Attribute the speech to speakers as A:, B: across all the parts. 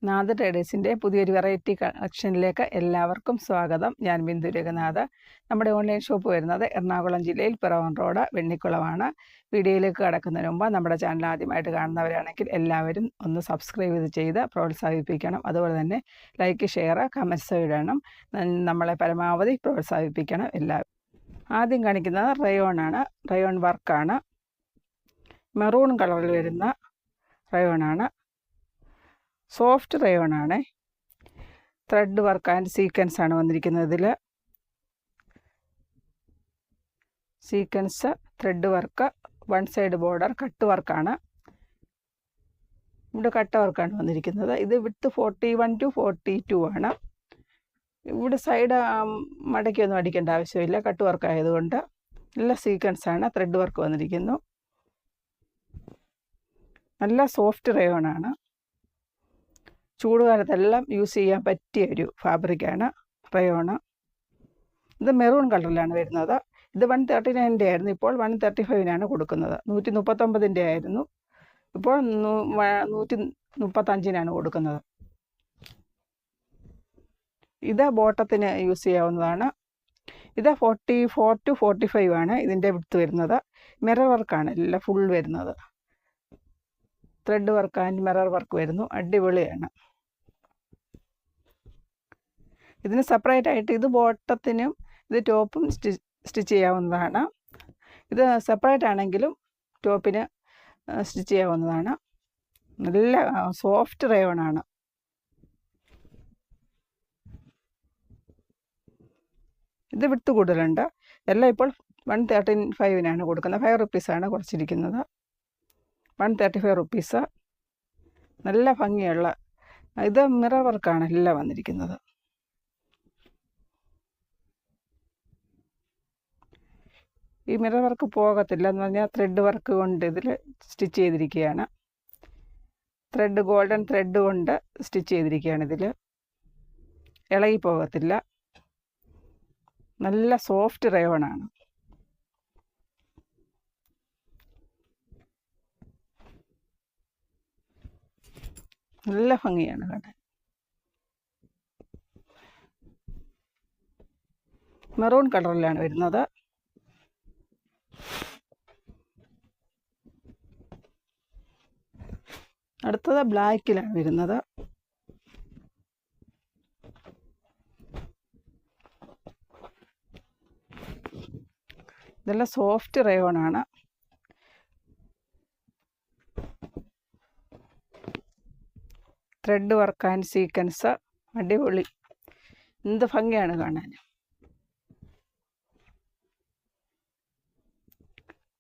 A: നാഥ് ട്രേഡേഴ്സിൻ്റെ പുതിയൊരു വെറൈറ്റി കളക്ഷനിലേക്ക് എല്ലാവർക്കും സ്വാഗതം. ഞാൻ ബിന്ദു രഘുനാഥ്. നമ്മുടെ ഓൺലൈൻ ഷോപ്പ് വരുന്നത് എറണാകുളം ജില്ലയിൽ പിറവം റോഡ് വെണ്ണിക്കുളമാണ്. വീഡിയോയിലേക്ക് കടക്കുന്നതിന് മുമ്പ് നമ്മുടെ ചാനൽ ആദ്യമായിട്ട് കാണുന്നവരാണെങ്കിൽ എല്ലാവരും ഒന്ന് സബ്സ്ക്രൈബ് ചെയ്ത് പ്രോത്സാഹിപ്പിക്കണം. അതുപോലെ തന്നെ ലൈക്ക്, ഷെയർ, കമൻറ്റ്സ് ഇടണം. നമ്മളെ പരമാവധി പ്രോത്സാഹിപ്പിക്കണം എല്ലാവരും. ആദ്യം കാണിക്കുന്നത് റയോണാണ്. റയോൺ വർക്കാണ്. മെറൂൺ കളറിൽ വരുന്ന റയോണാണ്. സോഫ്റ്റ് റയോണാണ്. ത്രെഡ് വർക്ക് ആൻഡ് സീക്വൻസ് ആണ് വന്നിരിക്കുന്നത്. ഇതിൽ sequins, thread work, one side border, cut വർക്കാണ്. ഇവിടെ കട്ട് വർക്കാണ് വന്നിരിക്കുന്നത്. ഇത് വിഡ്ത്ത് 41 to 42 ആണ്. ഇവിടെ സൈഡ് മടക്കിയൊന്നും അടിക്കേണ്ട ആവശ്യമില്ല, കട്ട് വർക്ക് ആയതുകൊണ്ട്. നല്ല സീക്വൻസ് ആണ്. ത്രെഡ് വർക്ക് വന്നിരിക്കുന്നു. നല്ല സോഫ്റ്റ് റയോണാണ്. ചൂടുകാലത്തെല്ലാം യൂസ് ചെയ്യാൻ പറ്റിയ ഒരു ഫാബ്രിക്കാണ് റയോണ്. ഇത് മെറൂൺ കളറിലാണ് വരുന്നത്. ഇത് 139 ആയിരുന്നു, ഇപ്പോൾ 135 കൊടുക്കുന്നത്. 139 ആയിരുന്നു, ഇപ്പോൾ 135 കൊടുക്കുന്നത്. ഇത് ബോട്ടത്തിന് യൂസ് ചെയ്യാവുന്നതാണ്. ഇത് 44 to 45 ആണ് ഇതിൻ്റെ വിഡ്ത്ത് വരുന്നത്. മിറർ വർക്കാണ് എല്ലാം ഫുൾ വരുന്നത്. Thread work and mirror work വരുന്നു. അടിപൊളിയാണ്. ഇതിന് സെപ്പറേറ്റ് ആയിട്ട് ഇത് ബോട്ടത്തിനും ഇത് ടോപ്പും സ്റ്റിച്ച് ചെയ്യാവുന്നതാണ്. ഇത് സെപ്പറേറ്റ് ആണെങ്കിലും ടോപ്പിന് സ്റ്റിച്ച് ചെയ്യാവുന്നതാണ്. നല്ല സോഫ്റ്റ് റയോണാണ്. ഇത് വിട്ട് കൂടുതലുണ്ട്. എല്ലാം ഇപ്പോൾ 135 കൊടുക്കുന്നത്. 5 റുപ്പീസാണ് കുറച്ചിരിക്കുന്നത്. 135 റുപ്പീസ്. നല്ല ഭംഗിയുള്ള ഇത് മിറർ വർക്കാണ് എല്ലാം വന്നിരിക്കുന്നത്. ഈ മിറർ വർക്ക് പോകത്തില്ല എന്ന് പറഞ്ഞാൽ ത്രെഡ് വർക്ക് കൊണ്ട് ഇതിൽ സ്റ്റിച്ച് ചെയ്തിരിക്കുകയാണ്. ഗോൾഡൻ ത്രെഡ് കൊണ്ട് സ്റ്റിച്ച് ചെയ്തിരിക്കുകയാണ്. ഇതിൽ ഇളകി പോകത്തില്ല. നല്ല സോഫ്റ്റ് റയോണാണ്. നല്ല ഭംഗിയാണ് കാണാൻ. മെറൂൺ കളറിലാണ് വരുന്നത്. അടുത്തത് ബ്ലാക്കിലാണ് വരുന്നത്. ഇതെല്ലാം സോഫ്റ്റ് റയോണാണ്. Thread work and sequins. അടിപൊളി. എന്ത് ഭംഗിയാണ് കാണാൻ.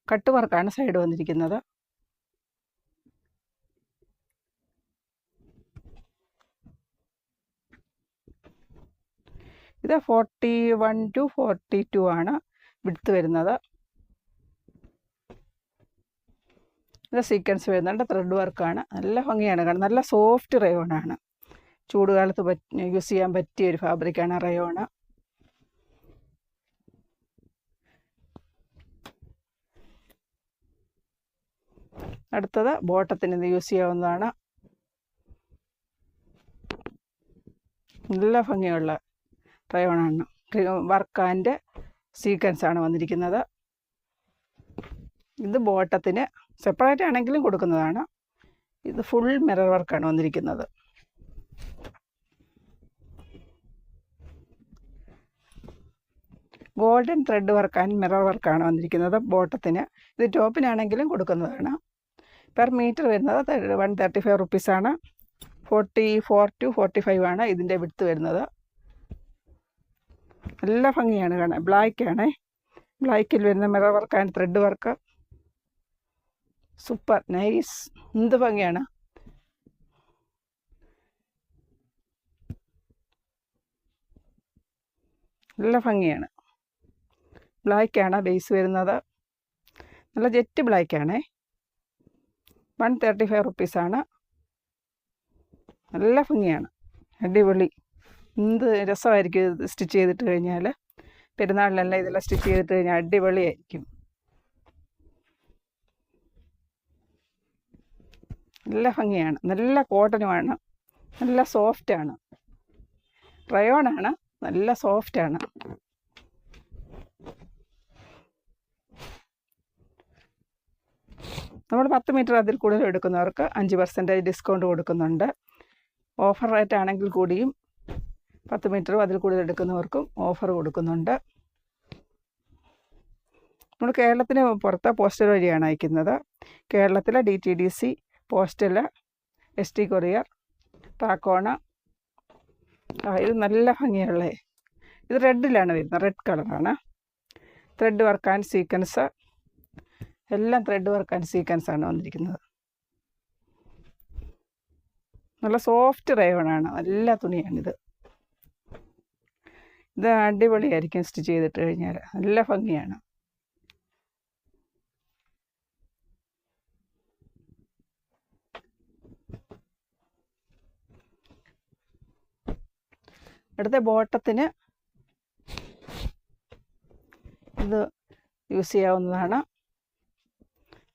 A: കട്ട് വർക്കാണ് സൈഡ് വന്നിരിക്കുന്നത്. ഇത് 41 to 42 ആണ് വിഡ്ത്ത് വരുന്നത്. ഇത് സീക്വൻസ് വരുന്നുണ്ട്. ത്രെഡ് വർക്കാണ്. നല്ല ഭംഗിയാണ് കാണാൻ. നല്ല സോഫ്റ്റ് റയോണാണ്. ചൂടുകാലത്ത് യൂസ് ചെയ്യാൻ പറ്റിയ ഒരു ഫാബ്രിക്കാണ് റയോണ്. അടുത്തത് ബോട്ടത്തിന് ഇത് യൂസ് ചെയ്യാവുന്നതാണ്. നല്ല ഭംഗിയുള്ള റയോണാണ്. വർക്ക് ആൻഡ് സീക്വൻസ് ആണ് വന്നിരിക്കുന്നത്. ഇത് ബോട്ടത്തിന് സെപ്പറേറ്റ് ആണെങ്കിലും കൊടുക്കുന്നതാണ്. ഇത് ഫുൾ മിറർ വർക്കാണ് വന്നിരിക്കുന്നത്. Golden thread work and mirror വർക്കാണ് വന്നിരിക്കുന്നത് ബോട്ടത്തിന്. ഇത് ടോപ്പിനാണെങ്കിലും കൊടുക്കുന്നതാണ്. പെർ മീറ്റർ വരുന്നത് 135 റുപ്പീസാണ്. 44 to 45 ആണ് ഇതിൻ്റെ വിഡ്ത്ത് വരുന്നത്. നല്ല ഭംഗിയാണ് കാണാൻ. ബ്ലാക്കാണ്. ബ്ലാക്കിൽ വരുന്ന mirror work and thread work. Super nice. എന്ത് ഭംഗിയാണ്. നല്ല ഭംഗിയാണ്. ബ്ലാക്കാണ് ബേസ് വരുന്നത്. നല്ല ജെറ്റ് ബ്ലാക്കാണ്. 135 റുപ്പീസാണ്. നല്ല ഭംഗിയാണ്. അടിപൊളി. എന്ത് രസമായിരിക്കും ഇത് സ്റ്റിച്ച് ചെയ്തിട്ട് കഴിഞ്ഞാൽ. പെരുന്നാളിലെല്ലാം ഇതെല്ലാം സ്റ്റിച്ച് ചെയ്തിട്ട് കഴിഞ്ഞാൽ അടിപൊളിയായിരിക്കും. നല്ല ഭംഗിയാണ്. നല്ല കോട്ടനുമാണ്. നല്ല സോഫ്റ്റാണ്, റയോണാണ്, നല്ല സോഫ്റ്റാണ്. നമ്മൾ 10 മീറ്റർ അതിൽ കൂടുതൽ എടുക്കുന്നവർക്ക് 5% ഡിസ്കൗണ്ട് കൊടുക്കുന്നുണ്ട്. ഓഫർ റേറ്റ് ആണെങ്കിൽ കൂടിയും 10 മീറ്ററും അതിൽ കൂടുതൽ എടുക്കുന്നവർക്കും ഓഫർ കൊടുക്കുന്നുണ്ട്. നമ്മൾ കേരളത്തിന് പുറത്ത് പോസ്റ്റൽ വഴിയാണ് അയക്കുന്നത്. കേരളത്തിലെ DTDC, പോസ്റ്റൽ, ST കൊറിയർ, ടാക്കോണ. ഇത് നല്ല ഭംഗിയുള്ള, ഇത് റെഡിലാണ് വരുന്നത്, റെഡ് കളറാണ്. ത്രെഡ് വർക്ക് ആൻഡ് സീക്വൻസ്, എല്ലാം ത്രെഡ് വർക്ക് ആൻഡ് സീക്വൻസാണ് വന്നിരിക്കുന്നത്. നല്ല സോഫ്റ്റ് റയോണാണ്, നല്ല തുണിയാണിത്. ഇത് അടിപൊളിയായിരിക്കും സ്റ്റിച്ച് ചെയ്തിട്ട് കഴിഞ്ഞാൽ, നല്ല ഭംഗിയാണ്. അടുത്ത ബോട്ടത്തിന് ഇത് യൂസ് ചെയ്യാവുന്നതാണ്.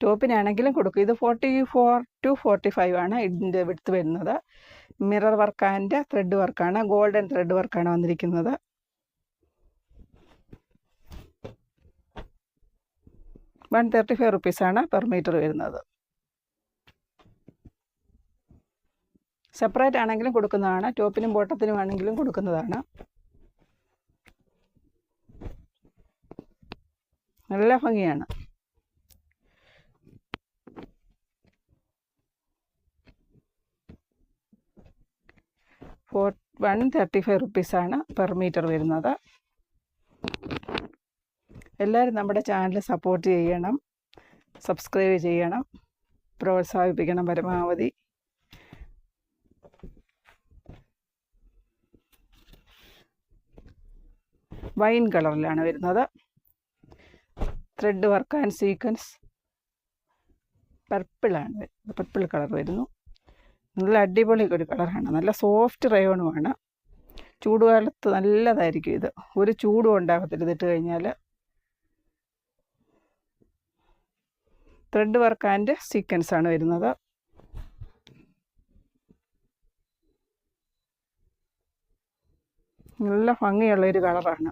A: ടോപ്പിനാണെങ്കിലും കൊടുക്കും. ഇത് 44 to 45 ആണ് ഇതിൻ്റെ വിഡ്ത്ത് വരുന്നത്. മിറർ വർക്ക് ആൻഡ് ത്രെഡ് വർക്കാണ്, ഗോൾഡൻ ത്രെഡ് വർക്കാണ് വന്നിരിക്കുന്നത്. ₹135 പെർ മീറ്റർ വരുന്നത്. സെപ്പറേറ്റ് ആണെങ്കിലും കൊടുക്കുന്നതാണ്, ടോപ്പിനും ബോട്ടത്തിനും ആണെങ്കിലും കൊടുക്കുന്നതാണ്. നല്ല ഭംഗിയാണ്. ₹135 പെർ മീറ്റർ വരുന്നത്. എല്ലാവരും നമ്മുടെ ചാനൽ സപ്പോർട്ട് ചെയ്യണം, സബ്സ്ക്രൈബ് ചെയ്യണം, പ്രോത്സാഹിപ്പിക്കണം പരമാവധി. വൈൻ കളറിലാണ് വരുന്നത്. ത്രെഡ് വർക്ക് ആൻഡ് സീക്വൻസ്, പർപ്പിളാണ്, പർപ്പിൾ കളർ വരുന്നു. നല്ല അടിപൊളി ഒരു കളറാണ്, നല്ല സോഫ്റ്റ് റയോണുമാണ്. ചൂടുകാലത്ത് നല്ലതായിരിക്കും ഇത്, ഒരു ചൂടും ഉണ്ടാകത്തില്ല ഇതിട്ട് കഴിഞ്ഞാൽ. ത്രെഡ് വർക്ക് ആൻഡ് സീക്വൻസ് ആണ് വരുന്നത്. നല്ല ഭംഗിയുള്ളൊരു കളറാണ്.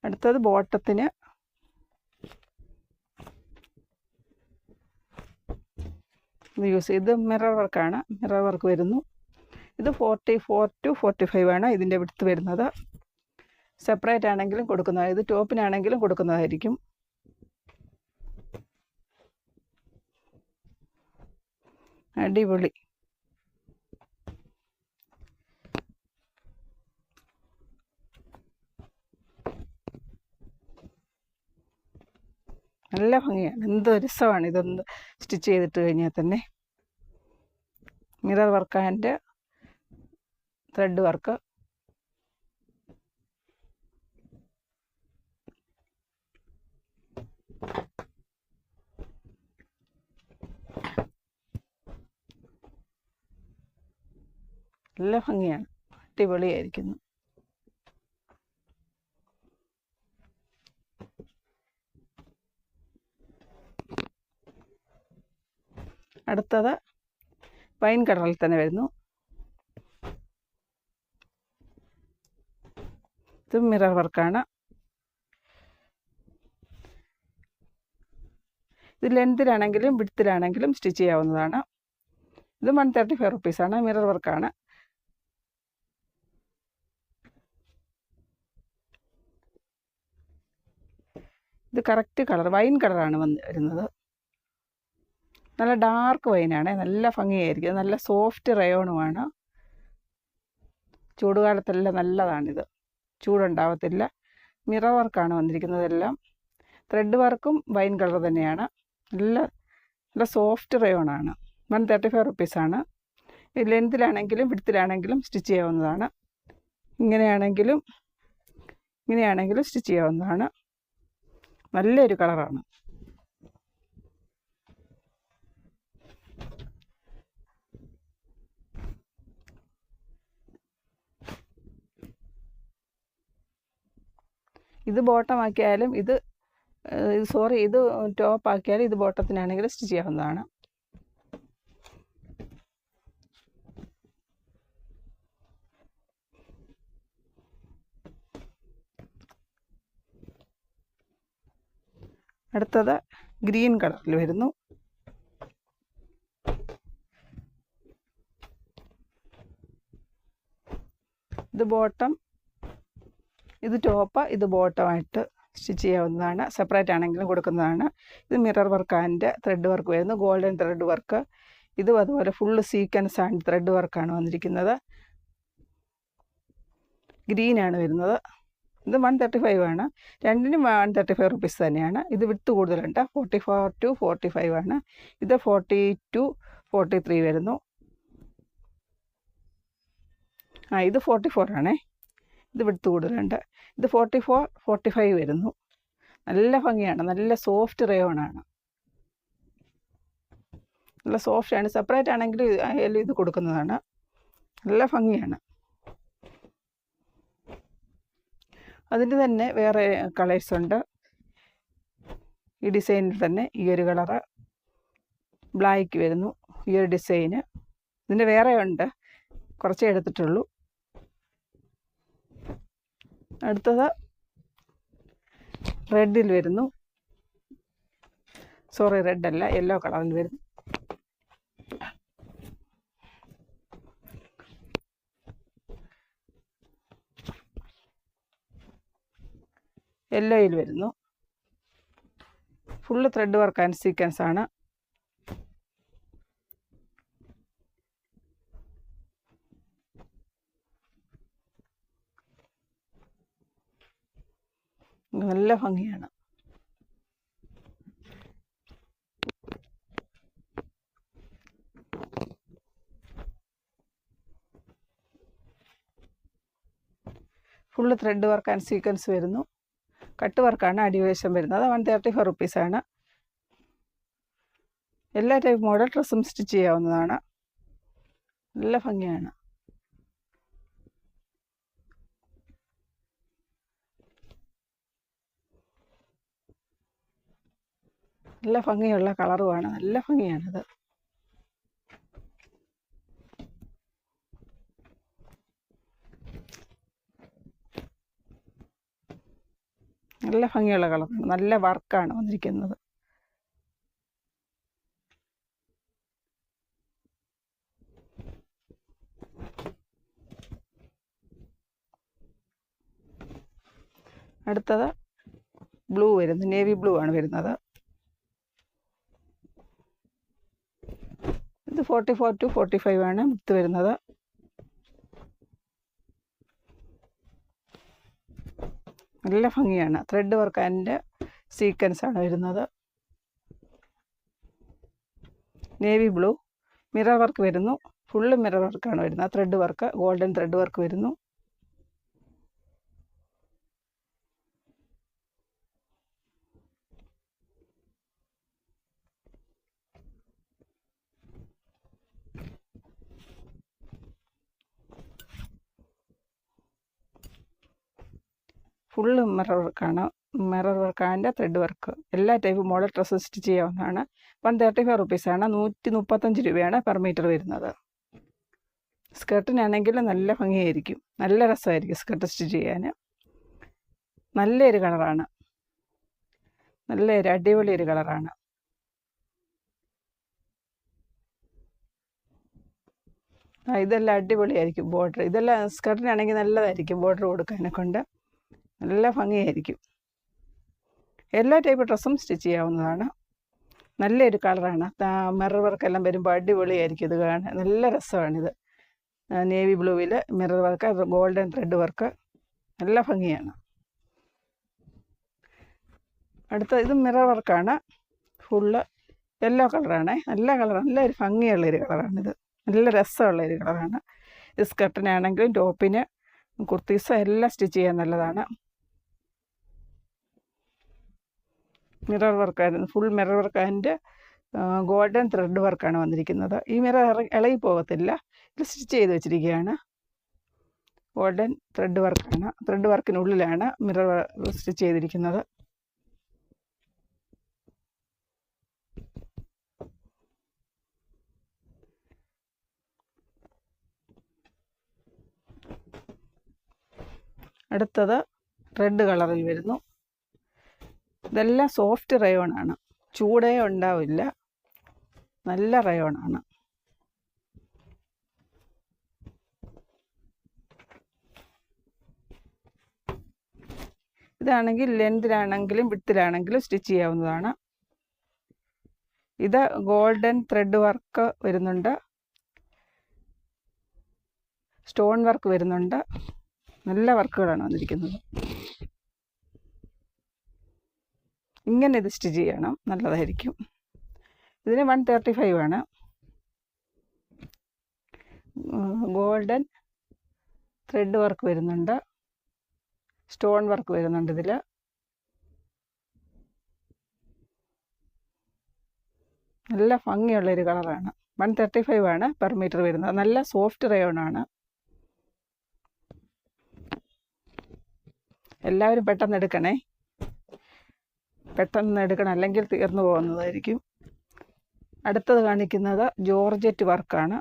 A: അടുത്തത് ബോട്ടത്തിന് ഇത് യൂസ് ചെയ്ത് മിറർ വർക്കാണ്, മിറർ വർക്ക് വരുന്നു. ഇത് 44 to 45 ആണ് ഇതിൻ്റെ വിഡ്ത്ത് വരുന്നത്. സെപ്പറേറ്റ് ആണെങ്കിലും കൊടുക്കുന്നത്, ഇത് ടോപ്പിനാണെങ്കിലും കൊടുക്കുന്നതായിരിക്കും. അടിപൊളി. നല്ല ഭംഗിയാണ്, എന്ത് രസമാണ് ഇതൊന്ന് സ്റ്റിച്ച് ചെയ്തിട്ട് കഴിഞ്ഞാൽ തന്നെ. Mirror work and thread work. നല്ല ഭംഗിയാണ്, അടിപൊളിയായിരിക്കുന്നു. അടുത്തത് വൈൻ കളറിൽ തന്നെ വരുന്നു. ഇത് മിറർ വർക്കാണ്. ഇത് ലെങ്തിലാണെങ്കിലും വിഡ്ത്തിലാണെങ്കിലും സ്റ്റിച്ച് ചെയ്യാവുന്നതാണ്. ഇത് ₹135 മിറർ വർക്കാണ്. ഇത് കറക്റ്റ് കളർ വൈൻ കളറാണ് വരുന്നത്. നല്ല ഡാർക്ക് വൈനാണ്, നല്ല ഭംഗിയായിരിക്കും. നല്ല സോഫ്റ്റ് റയോണുമാണ്. ചൂടുകാലത്തെല്ലാം നല്ലതാണിത്, ചൂടുണ്ടാവത്തില്ല. മിറർ വർക്കാണ് വന്നിരിക്കുന്നതെല്ലാം. ത്രെഡ് വർക്കും വൈൻ കളർ തന്നെയാണ്. നല്ല നല്ല സോഫ്റ്റ് റയോണാണ്. ₹135. ലെങ്തിലാണെങ്കിലും വിഡ്ത്തിലാണെങ്കിലും സ്റ്റിച്ച് ചെയ്യാവുന്നതാണ്. ഇങ്ങനെയാണെങ്കിലും സ്റ്റിച്ച് ചെയ്യാവുന്നതാണ്. നല്ലൊരു കളറാണ്. ഇത് ബോട്ടം ആക്കിയാലും ഇത് ടോപ്പ് ആക്കിയാലും ഇത് ബോട്ടത്തിനാണെങ്കിലും സ്റ്റിച്ച് ചെയ്യാവുന്നതാണ്. അടുത്തത് ഗ്രീൻ കളറിൽ വരുന്നു. ഇത് ബോട്ടം, ഇത് ടോപ്പ്, ഇത് ബോട്ടമായിട്ട് സ്റ്റിച്ച് ചെയ്യാവുന്നതാണ്. സെപ്പറേറ്റ് ആണെങ്കിലും കൊടുക്കുന്നതാണ്. ഇത് mirror work and thread work വരുന്നു. Golden thread work. ഇതും അതുപോലെ ഫുള്ള് സീക്വൻസ് ആൻഡ് ത്രെഡ് വർക്കാണ് വന്നിരിക്കുന്നത്. ഗ്രീനാണ് വരുന്നത്. ഇത് 135 ആണ്. രണ്ടിനും 135 റുപ്പീസ് തന്നെയാണ്. ഇത് വിട്ട് കൂടുതലുണ്ട്. 44 to 45 ആണ്. ഇത് 40 to 43 വരുന്നു. ഇത് 44 ആണേ. ഇത് വിട്ട് കൂടുതലുണ്ട്. ഇത് 44, 45 വരുന്നു. നല്ല ഭംഗിയാണ്. നല്ല സോഫ്റ്റ് റയോണാണ്. നല്ല സോഫ്റ്റാണ്. സെപ്പറേറ്റ് ആണെങ്കിൽ ഇത് കൊടുക്കുന്നതാണ്. നല്ല ഭംഗിയാണ്. അതിൻ്റെ തന്നെ വേറെ കളേഴ്സ് ഉണ്ട്. ഈ ഡിസൈനിൽ തന്നെ ഈ ഒരു കളറ് ബ്ലാക്ക് വരുന്നു. ഈ ഒരു ഡിസൈന് ഇതിൻ്റെ വേറെ ഉണ്ട്, കുറച്ചേ എടുത്തിട്ടുള്ളൂ. അടുത്തത് റെഡിൽ വരുന്നു. സോറി, റെഡല്ല, യെല്ലോ കളറിൽ വരുന്നു. യെല്ലോയിൽ വരുന്നു. Full thread work and sequins ആണ്. നല്ല ഭംഗിയാണ്. Full thread work and sequence വരുന്നു. കട്ട് വർക്കാണ് അടിവശം വരുന്നത്. 134 റുപ്പീസാണ്. എല്ലാ ടൈപ്പ് മോഡൽ ഡ്രസ്സും സ്റ്റിച്ച് ചെയ്യാവുന്നതാണ്. നല്ല ഭംഗിയാണ്. നല്ല ഭംഗിയുള്ള കളറുമാണ്. നല്ല ഭംഗിയാണിത്. നല്ല ഭംഗിയുള്ള കളറാണ്. നല്ല വർക്കാണ് വന്നിരിക്കുന്നത്. അടുത്തത് ബ്ലൂ വരുന്നു. നേവി ബ്ലൂ ആണ് വരുന്നത്. ഇത് 44 to 45 ആണ് വിത്ത് വരുന്നത്. നല്ല ഭംഗിയാണ്. ത്രെഡ് വർക്ക് ആൻഡ് സീക്വൻസ് ആണ് വരുന്നത്. Navy blue. മിറർ വർക്ക് വരുന്നു. ഫുള്ള് മിറർ വർക്കാണ് വരുന്നത്. Thread work, golden thread work വരുന്നു. ഫുള്ള് മിറർ വർക്കാണ്. Mirror work and thread work. എല്ലാ ടൈപ്പ് മോഡൽ ഡ്രസ്സ് സ്റ്റിച്ച് ചെയ്യാവുന്നതാണ്. 135 റുപ്പീസാണ്. 135 രൂപയാണ് പെർ മീറ്റർ വരുന്നത്. സ്കർട്ടിനാണെങ്കിൽ നല്ല ഭംഗിയായിരിക്കും. നല്ല രസമായിരിക്കും സ്കർട്ട് സ്റ്റിച്ച് ചെയ്യാൻ. നല്ലൊരു കളറാണ്. നല്ലൊരു അടിപൊളി ഒരു കളറാണ്. ഇതെല്ലാം അടിപൊളിയായിരിക്കും. ബോർഡർ ഇതെല്ലാം സ്കർട്ടിനാണെങ്കിൽ നല്ലതായിരിക്കും. ബോർഡർ കൊടുക്കാനെ കൊണ്ട് നല്ല ഭംഗിയായിരിക്കും. എല്ലാ ടൈപ്പ് ഡ്രസ്സും സ്റ്റിച്ച് ചെയ്യാവുന്നതാണ്. നല്ലൊരു കളറാണ്. മിറർ വർക്കെല്ലാം വരുമ്പോൾ അടിപൊളിയായിരിക്കും ഇത് കാണാൻ. നല്ല രസമാണിത്. നേവി ബ്ലൂവിൽ mirror work, golden thread work, നല്ല ഭംഗിയാണ്. അടുത്ത ഇത് മിറർ വർക്കാണ്. ഫുള്ള് യെല്ലോ കളറാണ്. നല്ല കളർ, നല്ലൊരു ഭംഗിയുള്ളൊരു കളറാണിത്. നല്ല രസമുള്ളൊരു കളറാണ്. ഇത് സ്കർട്ടിനാണെങ്കിലും ടോപ്പിന്, കുർത്തീസ് എല്ലാം സ്റ്റിച്ച് ചെയ്യാൻ നല്ലതാണ്. മിറർ വർക്കായിരുന്നു. Full mirror work and golden thread വർക്കാണ് വന്നിരിക്കുന്നത്. ഈ മിറർ ഇളകി പോകത്തില്ല. ഇത് സ്റ്റിച്ച് ചെയ്ത് വെച്ചിരിക്കുകയാണ്. ഗോൾഡൻ ത്രെഡ് വർക്കാണ്. ത്രെഡ് വർക്കിനുള്ളിലാണ് മിറർ സ്റ്റിച്ച് ചെയ്തിരിക്കുന്നത്. അടുത്തത് റെഡ് കളറിൽ വരുന്നു. ഇതെല്ലാം സോഫ്റ്റ് റയോണാണ്, ചൂടേ ഉണ്ടാവില്ല, നല്ല റയോണാണ്. ഇതാണെങ്കിൽ ലെങ്തിലാണെങ്കിലും വിഡ്ത്തിലാണെങ്കിലും സ്റ്റിച്ച് ചെയ്യാവുന്നതാണ്. ഇത് ഗോൾഡൻ ത്രെഡ് വർക്ക് വരുന്നുണ്ട്, സ്റ്റോൺ വർക്ക് വരുന്നുണ്ട്. നല്ല വർക്കുകളാണ് വന്നിരിക്കുന്നത്. ഇങ്ങനെ ഇത് സ്റ്റിച്ച് ചെയ്യണം, നല്ലതായിരിക്കും. ഇതിന് 135 ആണ്. ഗോൾഡൻ ത്രെഡ് വർക്ക് വരുന്നുണ്ട്, സ്റ്റോൺ വർക്ക് വരുന്നുണ്ട്. ഇതിൽ നല്ല ഭംഗിയുള്ളൊരു കളറാണ്. 135 ആണ് പെർ മീറ്റർ വരുന്നത്. നല്ല സോഫ്റ്റ് റയോണാണ്. എല്ലാവരും പെട്ടെന്ന് എടുക്കണം, അല്ലെങ്കിൽ തീർന്നു പോകുന്നതായിരിക്കും. അടുത്തത് കാണിക്കുന്നത് ജോർജറ്റ് വർക്കാണ്.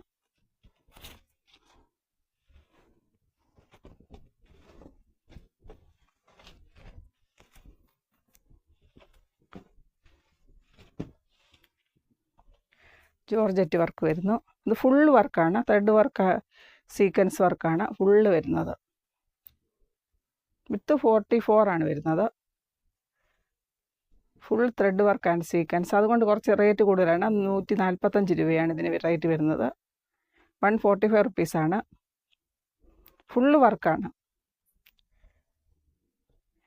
A: ജോർജറ്റ് വർക്ക് വരുന്നു. ഇത് ഫുൾ വർക്കാണ്, ത്രെഡ് വർക്ക്, സീക്വൻസ് വർക്കാണ് ഫുള്ള് വരുന്നത്. വിത്ത് 44 ആണ് വരുന്നത്. Full thread work and sequence, അതുകൊണ്ട് കുറച്ച് റേറ്റ് കൂടുതലാണ്. 145 രൂപയാണ് ഇതിന് റേറ്റ് വരുന്നത്. 145 റുപ്പീസാണ്. ഫുള്ള് വർക്കാണ്.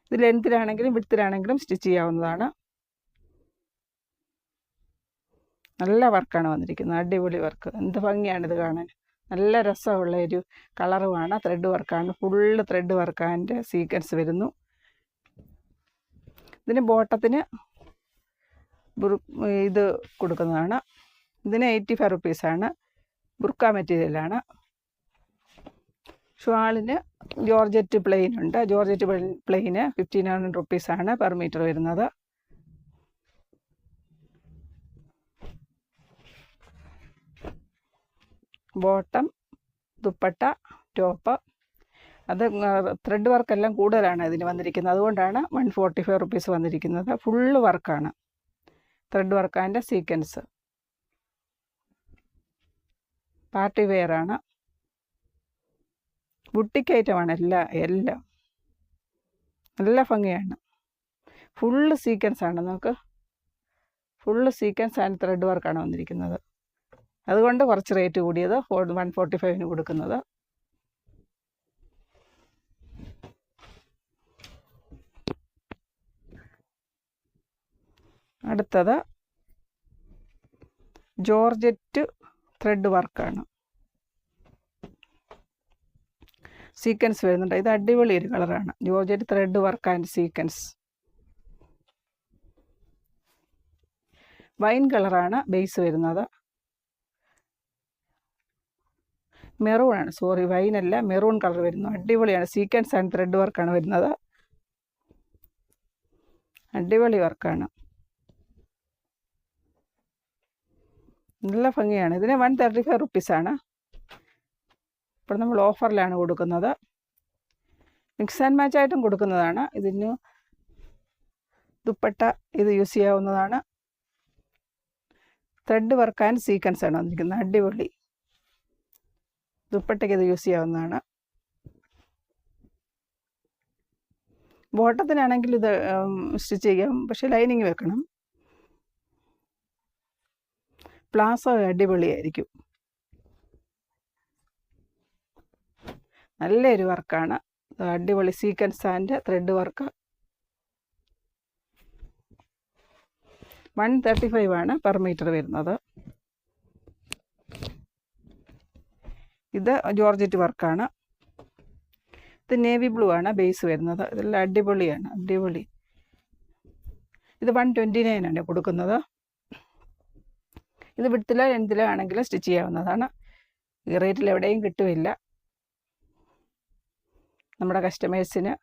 A: ഇത് ലെങ്തിലാണെങ്കിലും വിഡ്ത്തിലാണെങ്കിലും സ്റ്റിച്ച് ചെയ്യാവുന്നതാണ്. നല്ല വർക്കാണ് വന്നിരിക്കുന്നത്, അടിപൊളി വർക്ക്. എന്ത് ഭംഗിയാണിത് കാണാൻ, നല്ല രസമുള്ള ഒരു കളറുമാണ്. ത്രെഡ് വർക്കാണ്, full thread work and sequence വരുന്നു. ഇതിന് ബോട്ടത്തിന് ഇത് കൊടുക്കുന്നതാണ്. ഇതിന് 85 റുപ്പീസാണ്. ബുർക്ക മെറ്റീരിയലാണ്. ഷാളിന് ജോർജറ്റ് പ്ലെയിൻ ഉണ്ട്. ജോർജറ്റ് പ്ലെയിന് 1500 റുപ്പീസാണ് പെർ മീറ്റർ വരുന്നത്. ബോട്ടം, ദുപ്പട്ട, ടോപ്പ്, അത് ത്രെഡ് വർക്കെല്ലാം കൂടുതലാണ് ഇതിന് വന്നിരിക്കുന്നത്. അതുകൊണ്ടാണ് 145 റുപ്പീസ് വന്നിരിക്കുന്നത്. ഫുള്ള് വർക്കാണ്, thread work and sequins. Party വെയറാണ്, ബുട്ടിക്ക് ഐറ്റമാണ് എല്ലാം നല്ല ഭംഗിയാണ്. ഫുള്ള് സീക്വൻസ് ആണ്, നമുക്ക് ഫുള്ള് സീക്വൻസ് ആൻഡ് ത്രെഡ് വർക്കാണ് വന്നിരിക്കുന്നത്. അതുകൊണ്ട് കുറച്ച് റേറ്റ് കൂടിയത് 145 കൊടുക്കുന്നത്. അടുത്തത് ജോർജറ്റ് ത്രെഡ് വർക്കാണ്, സീക്വൻസ് വരുന്നുണ്ട്. ഇത് അടിപൊളി ഒരു കളറാണ്, georgette thread work and sequence. Wine കളറാണ് ബേസ് വരുന്നത്. മെറൂൺ ആണ്, സോറി വൈനല്ല, മെറൂൺ കളർ വരുന്നു. അടിപൊളിയാണ്, സീക്വൻസ് ആൻഡ് ത്രെഡ് വർക്കാണ് വരുന്നത്. അടിപൊളി വർക്കാണ്, നല്ല ഭംഗിയാണ്. ഇതിന് 135 റുപ്പീസാണ്. ഇപ്പോൾ നമ്മൾ ഓഫറിലാണ് കൊടുക്കുന്നത്. മിക്സ് ആൻഡ് മാച്ച് ആയിട്ടും കൊടുക്കുന്നതാണ്. ഇതിന് ദുപ്പട്ട ഇത് യൂസ് ചെയ്യാവുന്നതാണ്. ത്രെഡ് വർക്ക് ആൻഡ് സീക്വൻസ് ആണ് വന്നിരിക്കുന്നത്. അടിപൊളി ദുപ്പട്ടയ്ക്ക് ഇത് യൂസ് ചെയ്യാവുന്നതാണ്. ബോട്ടത്തിനാണെങ്കിൽ ഇത് സ്റ്റിച്ച് ചെയ്യാം, പക്ഷെ ലൈനിങ് വെക്കണം. പ്ലാസോ അടിപൊളിയായിരിക്കും, നല്ലൊരു വർക്കാണ്. അടിപൊളി സീക്വൻസ് ആൻഡ് ത്രെഡ് വർക്ക്. 135 ആണ് പെർ മീറ്റർ വരുന്നത്. ഇത് ജോർജറ്റ് വർക്കാണ്. ഇത് നേവി ബ്ലൂ ആണ് ബേസ് വരുന്നത്. ഇതെല്ലാം അടിപൊളിയാണ്, അടിപൊളി. ഇത് 129 ആണ് കൊടുക്കുന്നത്. ഇത് വിഡ്ത്തിലോ ലെങ്തിലോ ആണെങ്കിലും സ്റ്റിച്ച് ചെയ്യാവുന്നതാണ്. ഈ റേറ്റിൽ എവിടെയും കിട്ടുമില്ല. നമ്മുടെ കസ്റ്റമേഴ്സിന്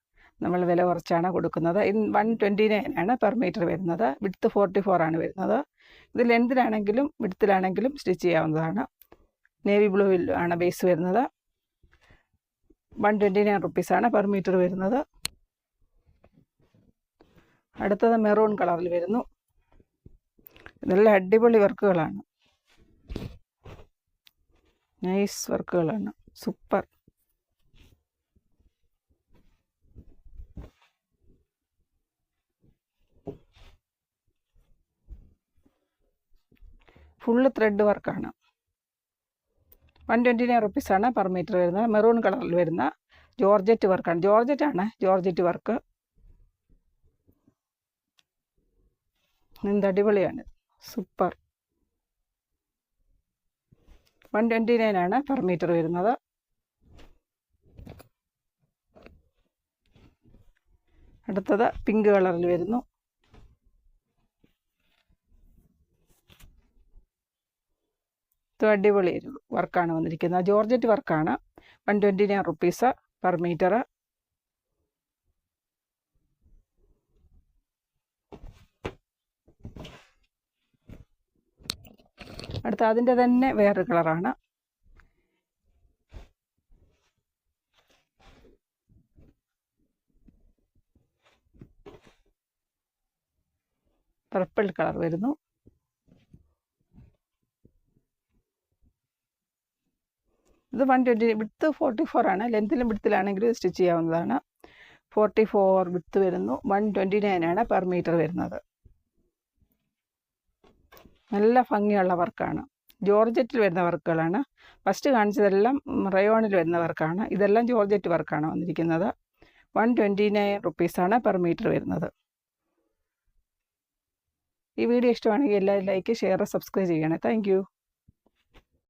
A: നമ്മൾ വില കുറച്ചാണ് കൊടുക്കുന്നത്. 129 ആണ് പെർ മീറ്റർ വരുന്നത്. വിഡ്ത്ത് 44 ആണ് വരുന്നത്. ഇത് ലെങ്തിലാണെങ്കിലും വിഡ്ത്തിലാണെങ്കിലും സ്റ്റിച്ച് ചെയ്യാവുന്നതാണ്. നേവി ബ്ലൂവിൽ ആണ് ബേസ് വരുന്നത്. 129 റുപ്പീസാണ് പെർ മീറ്റർ വരുന്നത്. അടുത്തത് മെറൂൺ കളറിൽ വരുന്നു. ഇതെല്ലാം അടിപൊളി വർക്കുകളാണ്, നൈസ് വർക്കുകളാണ്, സൂപ്പർ. ഫുള്ള് ത്രെഡ് വർക്കാണ്. 129 റുപ്പീസാണ് പെർ മീറ്റർ വരുന്നത്. മെറൂൺ കളറിൽ വരുന്ന ജോർജറ്റ് വർക്കാണ്. Georgette work. എന്ത് അടിപൊളിയാണ്, സൂപ്പർ. 129 ആണ് പെർ മീറ്റർ വരുന്നത്. അടുത്തത് പിങ്ക് കളറിൽ വരുന്നു. ഇത് അടിപൊളി വർക്കാണ് വന്നിരിക്കുന്നത്. ജോർജറ്റ് വർക്കാണ്. 129 റുപ്പീസ് പെർ മീറ്റർ. അടുത്ത അതിൻ്റെ തന്നെ വേറൊരു കളറാണ്. പർപ്പിൾ കളർ വരുന്നു. ഇത് 120, വിഡ്ത്ത് 44 ആണ്. ലെങ്ത്തിലും വിഡ്ത്തിലാണെങ്കിലും സ്റ്റിച്ച് ചെയ്യാവുന്നതാണ്. 44 വിഡ്ത്ത് വരുന്നു. 129 ആണ് പെർ മീറ്റർ വരുന്നത്. നല്ല ഭംഗിയുള്ള വർക്കാണ്. ജോർജറ്റിൽ വരുന്ന വർക്കുകളാണ്. ഫസ്റ്റ് കാണിച്ചതെല്ലാം റയോണിൽ വരുന്ന വർക്കാണ്. ഇതെല്ലാം ജോർജറ്റ് വർക്കാണ് വന്നിരിക്കുന്നത്. 129 റുപ്പീസാണ് പെർ മീറ്റർ വരുന്നത്. ഈ വീഡിയോ ഇഷ്ടമാണെങ്കിൽ എല്ലാവരും ലൈക്ക്, ഷെയർ, സബ്സ്ക്രൈബ് ചെയ്യണേ. താങ്ക്